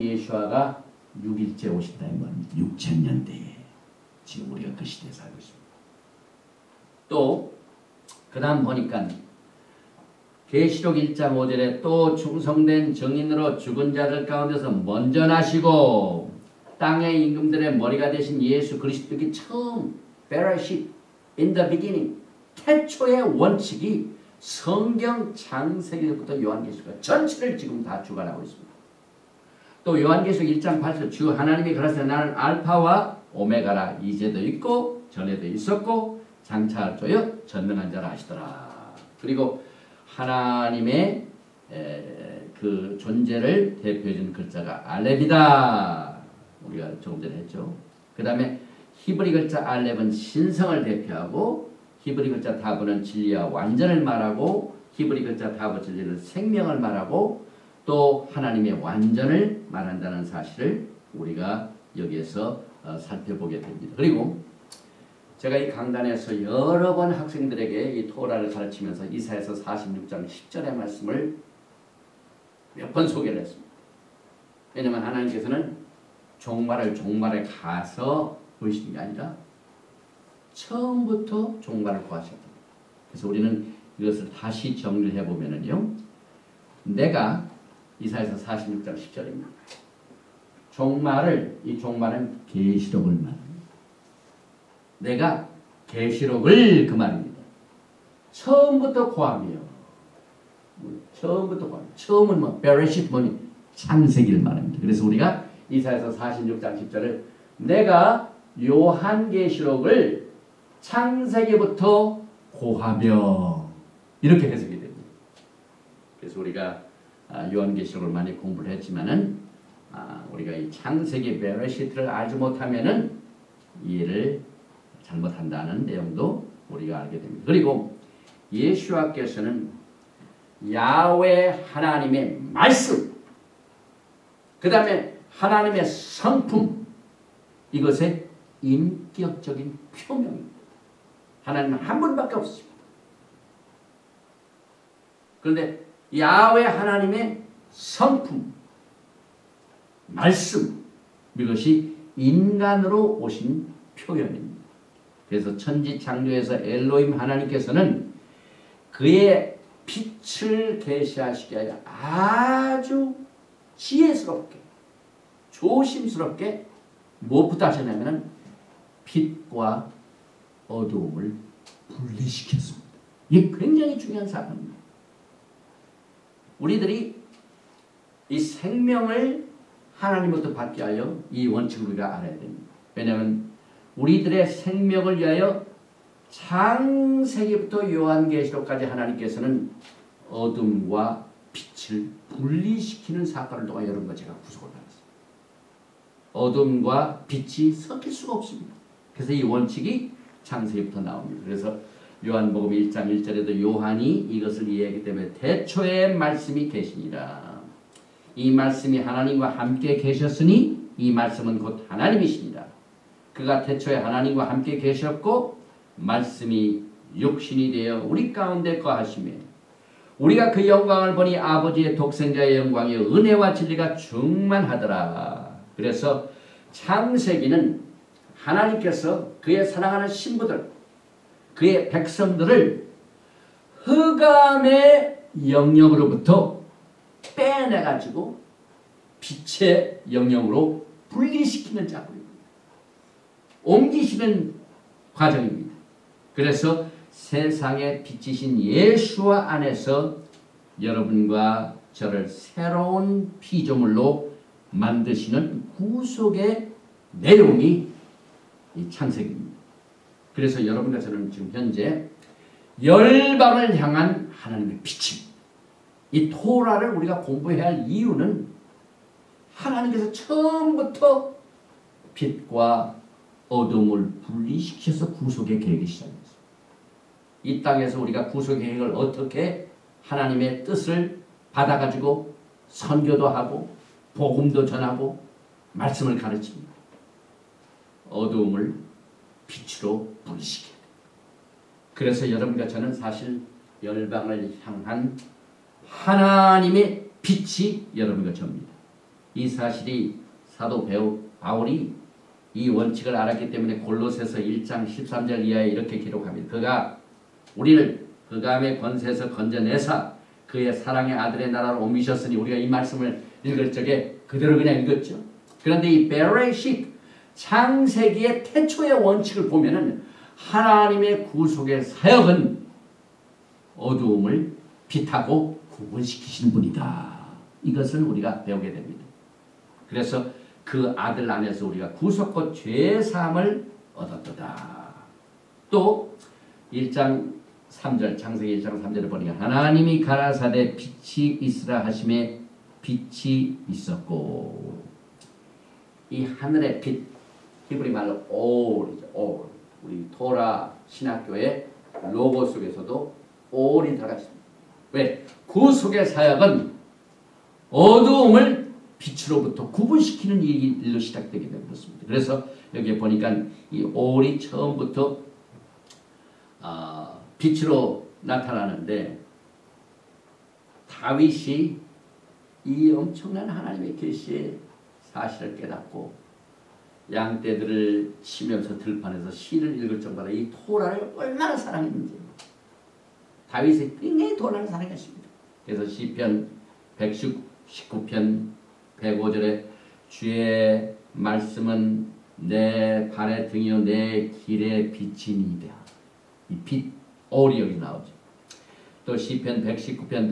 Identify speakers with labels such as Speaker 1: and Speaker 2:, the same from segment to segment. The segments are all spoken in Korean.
Speaker 1: 예수아가 6일째 오신다는 건 6000년대에 지금 우리가 그 시대에 살고 있습니다. 또 그 다음 보니까 계시록 1장 5절에 또 충성된 정인으로 죽은 자들 가운데서 먼저 나시고 땅의 임금들의 머리가 되신 예수 그리스도께 처음 베라쉿 in the beginning 태초의 원칙이 성경 창세기부터 요한계시록 전체를 지금 다 주관하고 있습니다. 또 요한계시록 1장 8절 주 하나님이 그러시되 나는 알파와 오메가라 이제도 있고 전에도 있었고 장차 조여 전능한 자라 하시더라. 그리고 하나님의 그 존재를 대표해준 글자가 알렙이다. 우리가 조금 전에 했죠. 그 다음에 히브리 글자 알렙은 신성을 대표하고 히브리 글자 다브는 진리와 완전을 말하고 히브리 글자 다브 진리는 생명을 말하고 또 하나님의 완전을 말한다는 사실을 우리가 여기에서 살펴보게 됩니다. 그리고 제가 이 강단에서 여러 번 학생들에게 이 토라를 가르치면서 이사야서 46장 10절의 말씀을 몇 번 소개를 했습니다. 왜냐하면 하나님께서는 종말에 가서 보이시는 게 아니라 처음부터 종말을 구하셨다. 그래서 우리는 이것을 다시 정리를 해보면요. 내가 이사야서 46장 10절입니다. 이 종말은 계시록을 말합니다. 내가 계시록을 그 말입니다. 처음부터 구하며 처음은 뭐 베레쉿 뭐니 창세기를 말합니다. 그래서 우리가 이사야서 46장 10절을 내가 요한계시록을 창세기부터 고하며 이렇게 해석이 됩니다. 그래서 우리가 요한계시록을 많이 공부를 했지만은 우리가 이 창세기 베레쉿을 알지 못하면은 이해를 잘못한다는 내용도 우리가 알게 됩니다. 그리고 예수와께서는 야훼 하나님의 말씀, 그 다음에 하나님의 성품, 이것의 인격적인 표명입니다. 하나님은 한 분밖에 없습니다. 그런데 야훼 하나님의 성품, 말씀, 이것이 인간으로 오신 표현입니다. 그래서 천지 창조에서 엘로힘 하나님께서는 그의 빛을 계시하시기 위하여 아주 지혜스럽게 조심스럽게 무엇부터 하셨냐면 빛과 어두움을 분리시켰습니다. 이게 굉장히 중요한 사건입니다. 우리들이 이 생명을 하나님부터 받게 하여 이 원칙을 우리가 알아야 됩니다. 왜냐하면 우리들의 생명을 위하여 창세기부터 요한계시록까지 하나님께서는 어둠과 빛을 분리시키는 사건을 통해 여러분과 제가 구속을 받았습니다. 어둠과 빛이 섞일 수가 없습니다. 그래서 이 원칙이 창세기부터 나옵니다. 그래서 요한복음 1장 1절에도 요한이 이것을 이해하기 때문에 태초에 말씀이 계시니라. 이 말씀이 하나님과 함께 계셨으니 이 말씀은 곧 하나님이시니라. 그가 태초에 하나님과 함께 계셨고 말씀이 육신이 되어 우리 가운데 거하시며 우리가 그 영광을 보니 아버지의 독생자의 영광이 은혜와 진리가 충만하더라. 그래서 창세기는 하나님께서 그의 사랑하는 신부들, 그의 백성들을 흑암의 영역으로부터 빼내가지고 빛의 영역으로 분리시키는 작업입니다. 옮기시는 과정입니다. 그래서 세상의 빛이신 예수와 안에서 여러분과 저를 새로운 피조물로 만드시는 구속의 내용이 이 창세기입니다. 그래서 여러분과 저는 지금 현재 열방을 향한 하나님의 빛입니다. 이 토라를 우리가 공부해야 할 이유는 하나님께서 처음부터 빛과 어둠을 분리시켜서 구속의 계획이 시작됐습니다. 이 땅에서 우리가 구속의 계획을 어떻게 하나님의 뜻을 받아가지고 선교도 하고 복음도 전하고 말씀을 가르칩니다. 어두움을 빛으로 분리시켜야 돼요. 그래서 여러분과 저는 사실 열방을 향한 하나님의 빛이 여러분과 저입니다. 이 사실이 사도 바울이 이 원칙을 알았기 때문에 골로새서 1장 13절 이하에 이렇게 기록합니다. 그가 우리를 흑암의 권세에서 건져내사 그의 사랑의 아들의 나라로 옮기셨으니, 우리가 이 말씀을 읽을 적에 그대로 그냥 읽었죠. 그런데 이 베레식 창세기의 태초의 원칙을 보면은 하나님의 구속의 사역은 어두움을 빛하고 구분시키시는 분이다. 이것을 우리가 배우게 됩니다. 그래서 그 아들 안에서 우리가 구속과 죄사함을 얻었다. 또 1장 3절, 창세기 1장 3절을 보니까 하나님이 가라사대 빛이 있으라 하심에 빛이 있었고, 이 하늘의 빛, 히브리 말로 올이죠. 올. 우리 토라 신학교의 로고 속에서도 올이 들어가 있습니다. 왜? 구속의 사역은 어두움을 빛으로부터 구분시키는 일로 시작되게 된 것입니다. 그래서 여기 보니까 이 올이 처음부터 빛으로 나타나는데, 다윗이 이 엄청난 하나님의 계시의 사실을 깨닫고 양떼들을 치면서 들판에서 시를 읽을 정도로 이 토라를 얼마나 사랑했는지, 다윗이 굉장히 토라를 사랑했습니다. 그래서 시편 119편 105절에 주의 말씀은 내 발의 등이요 내 길의 빛이니이다. 이 빛, 올이 여기 나오죠. 또 시편 119편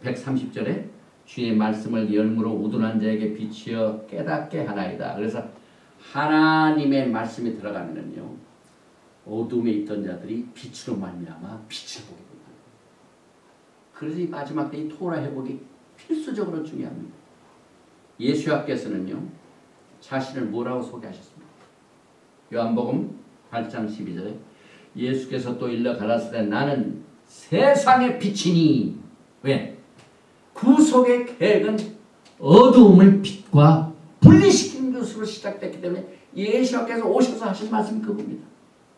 Speaker 1: 130절에 주의 말씀을 열무로 우둔한 자에게 비추어 깨닫게 하나이다. 그래서 하나님의 말씀이 들어가면요, 어둠에 있던 자들이 빛으로 말미암아 빛을 보게 된다. 그래서 이 마지막 때 이 토라 회복이 필수적으로 중요합니다. 예수님께서는요, 자신을 뭐라고 소개하셨습니까? 요한복음 8장 12절에 예수께서 또 일러 가라사대 나는 세상의 빛이니. 왜? 구속의 계획은 어두움을 빛과 분리시키는 것으로 시작됐기 때문에 예수께서 오셔서 하신 말씀이 그겁니다.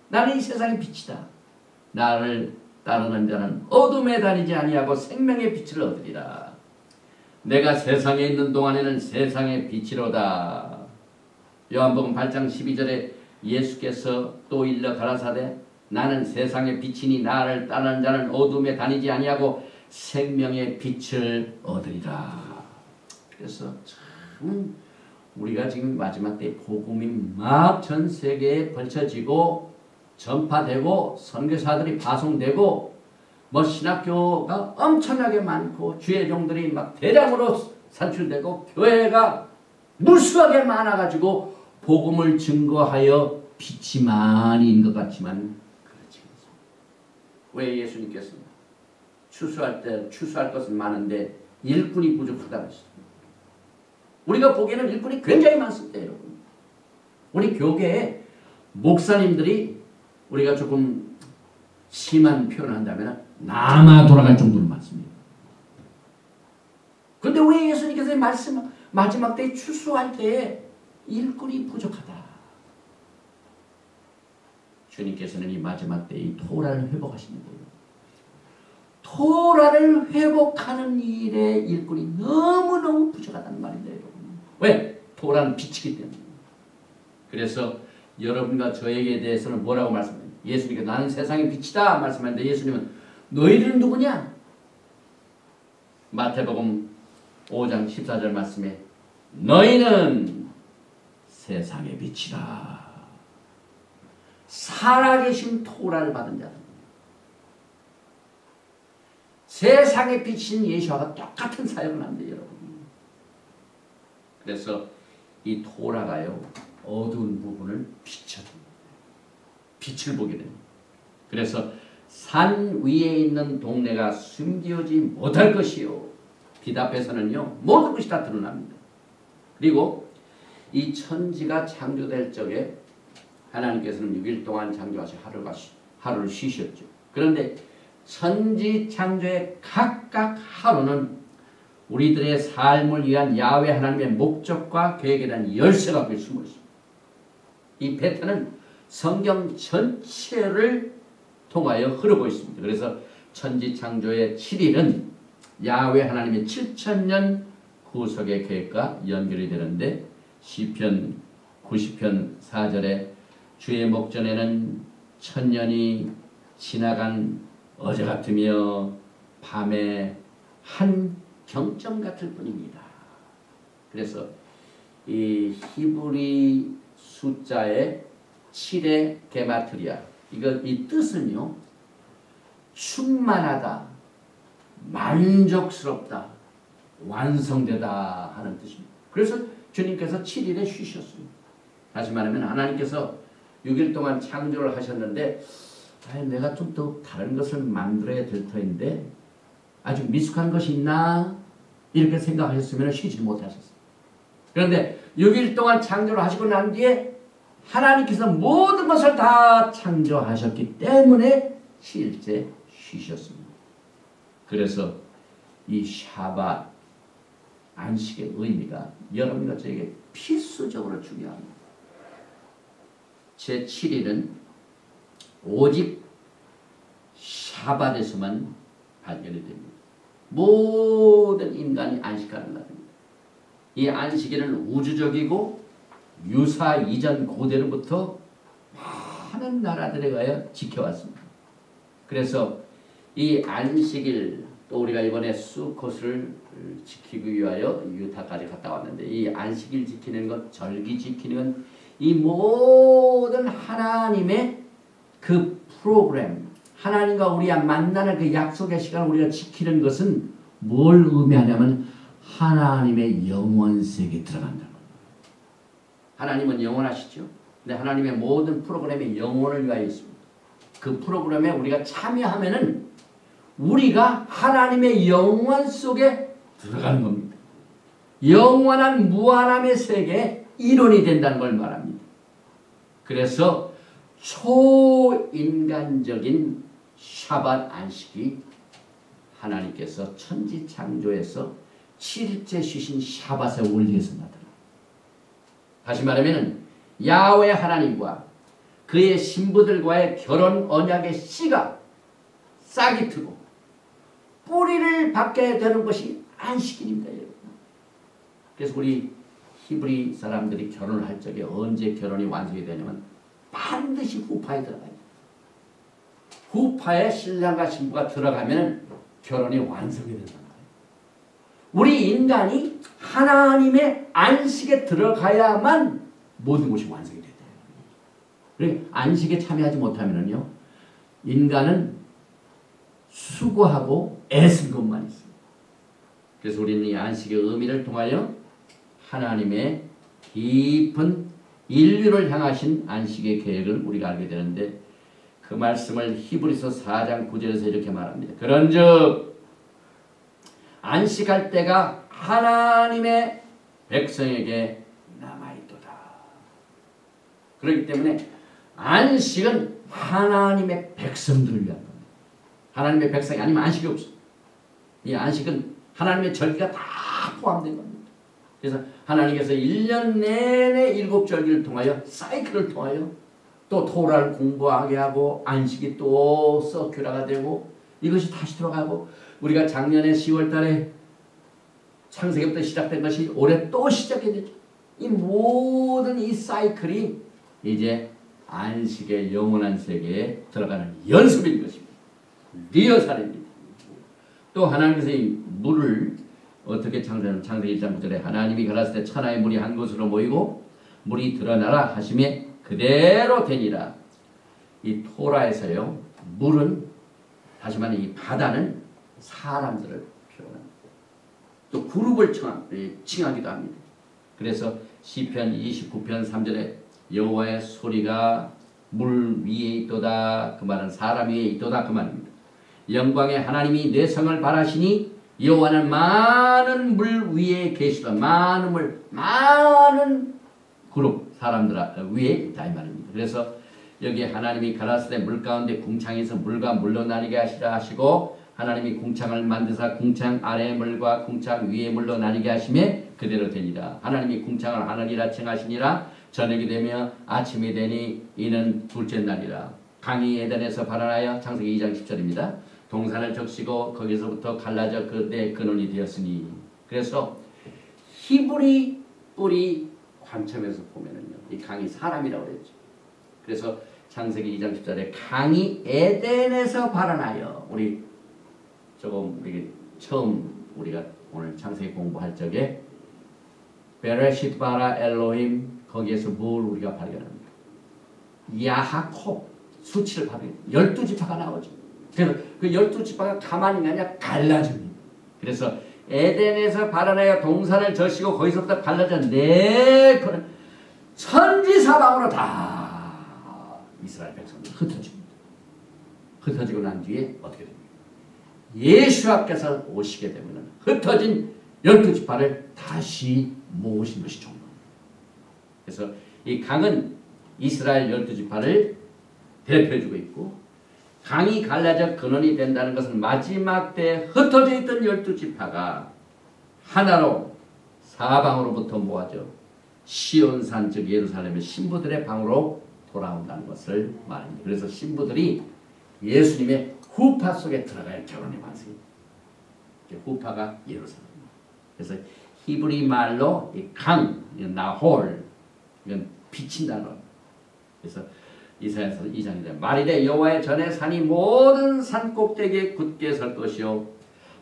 Speaker 1: 나는 이 세상의 빛이다. 나를 따르는 자는 어둠에 다니지 아니하고 생명의 빛을 얻으리라. 내가 세상에 있는 동안에는 세상의 빛이로다. 요한복음 8장 12절에 예수께서 또 일러 가라사대 나는 세상의 빛이니 나를 따르는 자는 어둠에 다니지 아니하고 생명의 빛을 얻으리라. 그래서 참 우리가 지금 마지막 때 복음이 막 전 세계에 걸쳐지고 전파되고 선교사들이 파송되고 뭐 신학교가 엄청나게 많고 주의 종들이 막 대량으로 산출되고 교회가 무수하게 많아가지고 복음을 증거하여 빛이 많이 있는 것 같지만 그렇지 않습니다. 왜 예수님께서 추수할 것은 많은데 일꾼이 부족하다고 했습니다. 우리가 보기에는 일꾼이 굉장히 많습니다, 여러분. 우리 교계에 목사님들이 우리가 조금 심한 표현을 한다면 남아 돌아갈 정도로 많습니다. 그런데 왜 예수님께서 마지막 때에 추수할 때에 일꾼이 부족하다. 주님께서는 이 마지막 때에 이 토라를 회복하시는 거예요. 토라를 회복하는 일에 일꾼이 너무너무 부족하다는 말인데요. 왜? 토라는 빛이기 때문에. 그래서 여러분과 저에게 대해서는 뭐라고 말씀해요? 예수님께서 나는 세상의 빛이다 말씀하는데 예수님은 너희들은 누구냐? 마태복음 5장 14절 말씀에 너희는 세상의 빛이라. 살아계신 토라를 받은 자들. 세상의 빛인 예수와 똑같은 사역을 합니다, 여러분. 그래서 이 토라가요, 어두운 부분을 비춰줍니다. 빛을 보게 됩니다. 그래서 산 위에 있는 동네가 숨기지 못할 것이요. 빛 앞에서는요, 모든 것이 다 드러납니다. 그리고 이 천지가 창조될 적에 하나님께서는 6일 동안 창조하시 하루를 쉬셨죠. 그런데 천지 창조의 각각 하루는 우리들의 삶을 위한 야훼 하나님의 목적과 계획에 대한 열쇠가 거기 숨어 있습니다. 이 패턴은 성경 전체를 통하여 흐르고 있습니다. 그래서 천지 창조의 7일은 야훼 하나님의 7,000년 후속의 계획과 연결이 되는데 시편 90편 4절에 주의 목전에는 천년이 지나간 어제 같으며 밤에 한 경점 같을 뿐입니다. 그래서 이 히브리 숫자의 7의 게마트리아 이 뜻은요 충만하다, 만족스럽다, 완성되다 하는 뜻입니다. 그래서 주님께서 7일에 쉬셨습니다. 다시 말하면 하나님께서 6일 동안 창조를 하셨는데 내가 좀 더 다른 것을 만들어야 될 터인데 아주 미숙한 것이 있나 이렇게 생각하셨으면 쉬지 못하셨어요. 그런데 6일 동안 창조를 하시고 난 뒤에 하나님께서 모든 것을 다 창조하셨기 때문에 7일째 쉬셨습니다. 그래서 이 샤밧 안식의 의미가 여러분과 저에게 필수적으로 중요합니다. 제 7일은 오직 샤밧에서만 발견이 됩니다. 모든 인간이 안식하는 날입니다. 이 안식일은 우주적이고 유사 이전 고대로부터 많은 나라들에 가여 지켜왔습니다. 그래서 이 안식일 또 우리가 이번에 수콧을 지키기 위하여 유타까지 갔다 왔는데 이 안식일 지키는 것, 절기 지키는 것, 이 모든 하나님의 그 프로그램, 하나님과 우리가 만나는 그 약속의 시간을 우리가 지키는 것은 뭘 의미하냐면 하나님의 영원세계에 들어간다는 겁니다. 하나님은 영원하시죠. 근데 하나님의 모든 프로그램이 영원을 위하여 있습니다. 그 프로그램에 우리가 참여하면은 우리가 하나님의 영원 속에 들어가는 겁니다. 영원한 무한함의 세계의 일원이 된다는 걸 말합니다. 그래서 초인간적인 샤밧 안식이 하나님께서 천지창조에서 7일째 쉬신 샤밧의 원리에서 나타납니다. 다시 말하면 야훼 하나님과 그의 신부들과의 결혼 언약의 씨가 싹이 트고 뿌리를 받게 되는 것이 안식일입니다. 여러분. 그래서 우리 히브리 사람들이 결혼을 할 적에 언제 결혼이 완성이 되냐면 반드시 후파에 들어가요. 후파에 신랑과 신부가 들어가면 결혼이 완성이 된단 말이에요. 우리 인간이 하나님의 안식에 들어가야만 모든 것이 완성이 돼요. 그러니까 안식에 참여하지 못하면요, 인간은 수고하고 애쓴 것만 있어요. 그래서 우리는 이 안식의 의미를 통하여 하나님의 깊은 인류를 향하신 안식의 계획을 우리가 알게 되는데 그 말씀을 히브리서 4장 9절에서 이렇게 말합니다. 그런즉 안식할 때가 하나님의 백성에게 남아있도다. 그렇기 때문에 안식은 하나님의 백성들을 위한 겁니다. 하나님의 백성이 아니면 안식이 없어. 이 안식은 하나님의 절기가 다 포함된 겁니다. 그래서 하나님께서 1년 내내 7절기를 통하여 사이클을 통하여 또 토라를 공부하게 하고 안식이 또 서큐라가 되고 이것이 다시 들어가고 우리가 작년에 10월 달에 창세기부터 시작된 것이 올해 또 시작이 되죠. 이 모든 이 사이클이 이제 안식의 영원한 세계에 들어가는 연습인 것입니다. 리허설입니다. 또 하나님께서 이 물을 어떻게 창조하는 창세기 1장 9절에 하나님이 가라사대 때 천하의 물이 한 곳으로 모이고 물이 드러나라 하심에 그대로 되니라. 이 토라에서요 물은 다시 말해 이 바다는 사람들을 표현합니다. 또 그룹을 칭하기도 합니다. 그래서 시편 29편 3절에 여호와의 소리가 물 위에 있도다. 그 말은 사람 위에 있도다. 그 말입니다. 영광의 하나님이 내 성을 바라시니 여호와는 많은 물 위에 계시다. 많은 물, 많은 그룹 사람들 위에 있다 이 말입니다. 그래서 여기 하나님이 가라사대 물 가운데 궁창에서 물과 물로 나뉘게 하시라 하시고 하나님이 궁창을 만드사 궁창 아래의 물과 궁창 위의 물로 나뉘게 하심에 그대로 되니라. 하나님이 궁창을 하늘이라 칭하시니라. 저녁이 되며 아침이 되니 이는 둘째 날이라. 강이 에덴에서 발원하여 창세기 2장 10절입니다. 동산을 적시고 거기서부터 갈라져 그때 근원이 되었으니. 그래서 히브리 뿌리 관점에서 보면은요, 이 강이 사람이라고 그랬죠. 그래서 창세기 2장 10절에 강이 에덴에서 발원하여, 우리 조금 처음 우리가 오늘 창세기 공부할 적에 베레시트 바라 엘로힘, 거기에서 뭘 우리가 발견합니다. 야하콥 수치를 발견. 12지파가 나오죠. 그래서 그 12지파가 가만히 아니라 갈라집니다. 그래서 에덴에서 발원하여 동산을 저시고 거기서부터 갈라져 네 천지사방으로 다 이스라엘 백성들 흩어집니다. 흩어지고 난 뒤에 어떻게 됩니까? 예수께서 오시게 되면 흩어진 12지파를 다시 모으신 것이 종료입니다. 그래서 이 강은 이스라엘 12지파를 대표해주고 있고, 강이 갈라져 근원이 된다는 것은 마지막 때에 흩어져 있던 12지파가 하나로 사방으로부터 모아져 시온산 즉 예루살렘의 신부들의 방으로 돌아온다는 것을 말합니다. 그래서 신부들이 예수님의 후파 속에 들어가야 결혼의 완성입니다. 후파가 예루살렘입니다. 그래서 히브리 말로 이 강, 나홀, 이건 비친다는 겁니다. 그래서 이사야서 2장인데 말이되 여호와의 전에 산이 모든 산 꼭대기에 굳게 설 것이요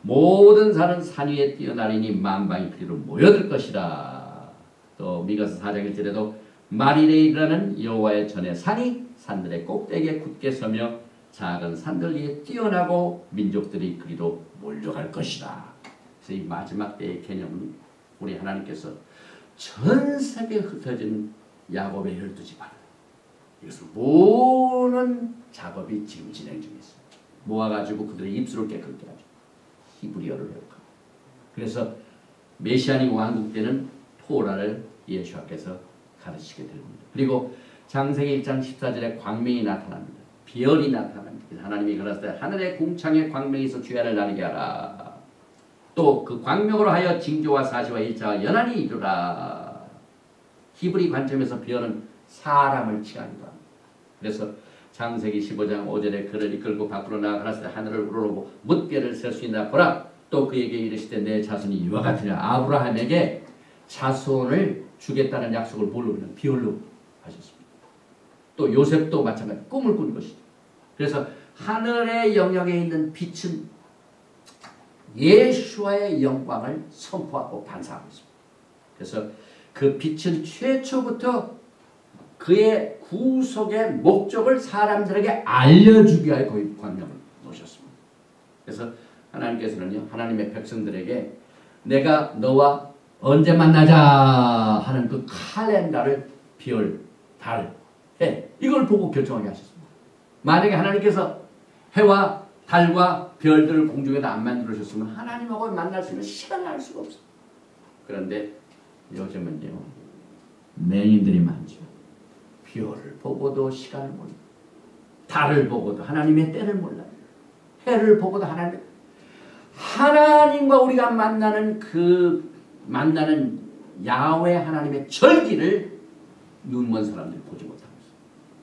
Speaker 1: 모든 산은 산 위에 뛰어나리니 만방이 그리로 모여들 것이라. 또 미가서 4장 1절에도 말이되 이르라는 여호와의 전에 산이 산들의 꼭대기에 굳게 서며 작은 산들 위에 뛰어나고 민족들이 그리로 몰려갈 것이다. 그래서 이 마지막 때의 개념은 우리 하나님께서 전 세계에 흩어진 야곱의 12지파 이것을 모으는 작업이 지금 진행 중에 있어요. 모아가지고 그들의 입술을 깨끗게 하죠. 히브리어를 회복하고. 그래서 메시아닉 왕국 때는 토라를 예수께서 가르치게 됩니다. 그리고 창세기 1장 14절에 광명이 나타납니다. 비열이 나타납니다. 하나님이 그랬을 때 하늘의 궁창에 광명에서 주야를 나누게 하라. 또 그 광명으로 하여 징조와 사시와 일자와 연한이 이루라. 히브리 관점에서 비열은 사람을 칭하기도 합니다. 그래서 창세기 15장 5절에 그를 이끌고 밖으로 나가서 하늘을 우러러보고 뭇별을 셀 수 있나 보라. 또 그에게 이르시되 내 자손이 이와 같으냐. 아브라함에게 자손을 주겠다는 약속을 뭘로 그냥 비열로 하셨습니다. 또 요셉도 마찬가지 꿈을 꾼 것이죠. 그래서 하늘의 영역에 있는 빛은 예수와의 영광을 선포하고 반사하고 있습니다. 그래서 그 빛은 최초부터 그의 구속의 목적을 사람들에게 알려주기 위하여 거의 광명을 놓으셨습니다. 그래서 하나님께서는요, 하나님의 백성들에게 내가 너와 언제 만나자 하는 그 칼렌더를 별, 달, 해 이걸 보고 결정하게 하셨습니다. 만약에 하나님께서 해와 달과 별들을 공중에다 안 만들어주셨으면 하나님하고 만날 수 있는 시간을 알 수가 없어요. 그런데 요즘은요, 맹인들이 많죠. 별을 보고도 시간을 몰라요. 달을 보고도 하나님의 때를 몰라요. 해를 보고도 하나님과 우리가 만나는 야훼 하나님의 절기를 눈먼 사람들이 보지 못하고 있어요.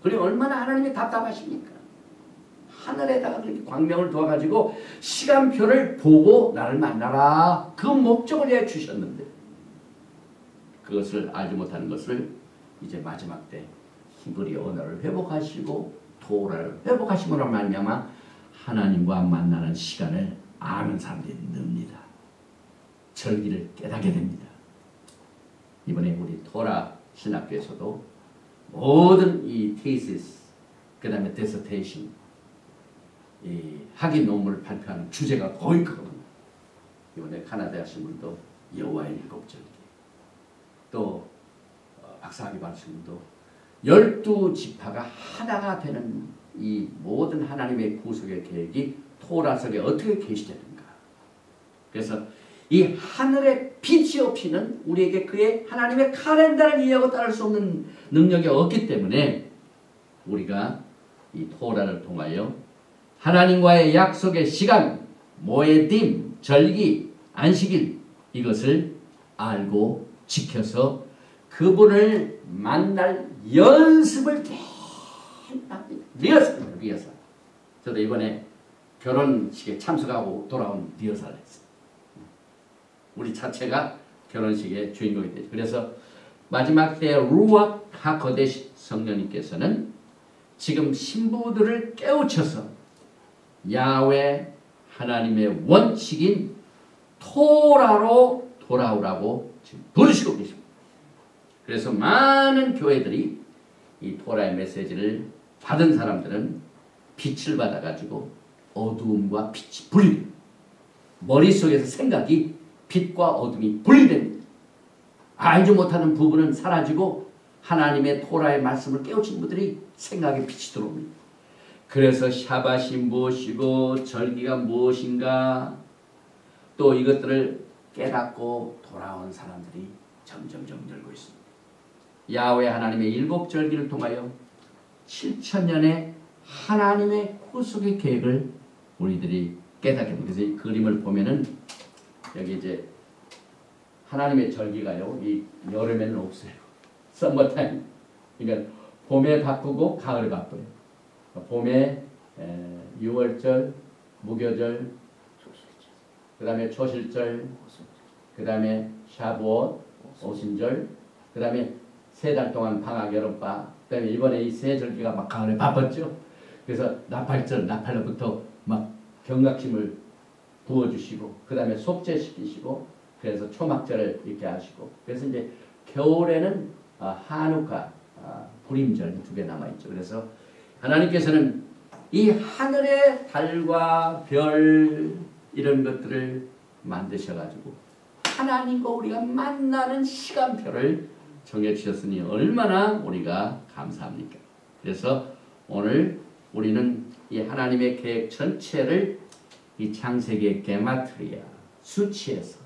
Speaker 1: 그리고 얼마나 하나님이 답답하십니까? 하늘에다가 그렇게 광명을 두어가지고 시간표를 보고 나를 만나라. 그 목적을 해 주셨는데 그것을 알지 못하는 것을 이제 마지막 때 히브리 언어를 회복하시고 토라를 회복하심으로 말미암아 하나님과 만나는 시간을 아는 사람들이 늡니다. 절기를 깨닫게 됩니다. 이번에 우리 토라 신학교에서도 모든 이 테시스, 그 다음에 디서테이션, 이 학위 논문을 발표하는 주제가 거의 그겁니다. 이번에 카나다에 하신 분도 여호와의 7절기, 또 박사학위 받으신 분도 12지파가 하나가 되는 이 모든 하나님의 구속의 계획이 토라 속에 어떻게 계시되는가. 그래서 이 하늘의 빛이 없이는 우리에게 그의 하나님의 칼렌더를 이해하고 따를 수 없는 능력이 없기 때문에 우리가 이 토라를 통하여 하나님과의 약속의 시간, 모에딤, 절기, 안식일 이것을 알고 지켜서 그분을 만날 연습을 매일 합니다. 리허설. 저도 이번에 결혼식에 참석하고 돌아온 리허설을 했어요. 우리 자체가 결혼식의 주인공이 되죠. 그래서 마지막 때 루악 하코데시 성령님께서는 지금 신부들을 깨우쳐서 야훼 하나님의 원칙인 토라로 돌아오라고 지금 부르시고 계십니다. 그래서 많은 교회들이 이 토라의 메시지를 받은 사람들은 빛을 받아가지고 어두움과 빛이 분리됩니다. 머릿속에서 생각이 빛과 어둠이 분리됩니다. 알지 못하는 부분은 사라지고 하나님의 토라의 말씀을 깨우친 분들이 생각에 빛이 들어옵니다. 그래서 샤밧이 무엇이고 절기가 무엇인가 또 이것들을 깨닫고 돌아온 사람들이 점점점 늘고 있습니다. 야훼 하나님의 7절기를 통하여 7천년의 하나님의 구속의 계획을 우리들이 깨닫게 됩니다. 그래서 이 그림을 보면은 여기 이제 하나님의 절기가요, 이 여름에는 없어요. 썸머타임. 그러니까 봄에 바꾸고 가을에 바꿔요. 봄에 6월절, 무교절, 그 다음에 초실절, 그 다음에 샤부옷, 오순절, 그 다음에 3달 동안 방학 여름방, 그 다음에 이번에 이 세 절기가 막 가을에 바빴죠. 그래서 나팔절, 나팔로부터 막 경각심을 부어주시고, 그 다음에 속죄시키시고, 그래서 초막절을 이렇게 하시고, 그래서 이제 겨울에는 한우카, 불임절 2개 남아있죠. 그래서 하나님께서는 이 하늘의 달과 별 이런 것들을 만드셔가지고 하나님과 우리가 만나는 시간표를 정해주셨으니 얼마나 우리가 감사합니까? 그래서 오늘 우리는 이 하나님의 계획 전체를 이 창세기의 게마트리아 수치에서